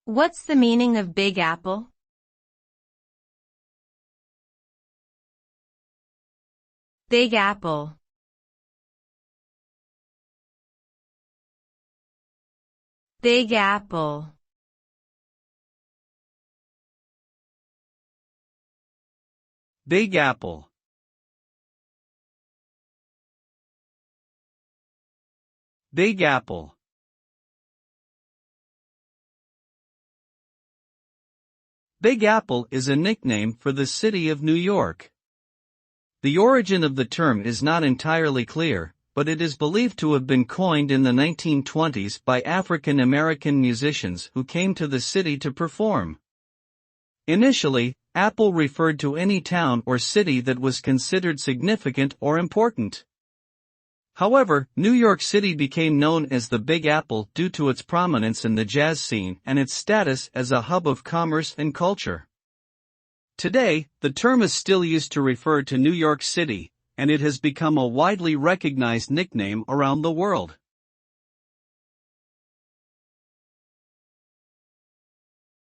What's the meaning of Big Apple? Big Apple. Big Apple. Big Apple. Big Apple. Big Apple is a nickname for the city of New York. The origin of the term is not entirely clear, but it is believed to have been coined in the 1920s by African American musicians who came to the city to perform. Initially, Apple referred to any town or city that was considered significant or important. However, New York City became known as the Big Apple due to its prominence in the jazz scene and its status as a hub of commerce and culture. Today, the term is still used to refer to New York City, and it has become a widely recognized nickname around the world.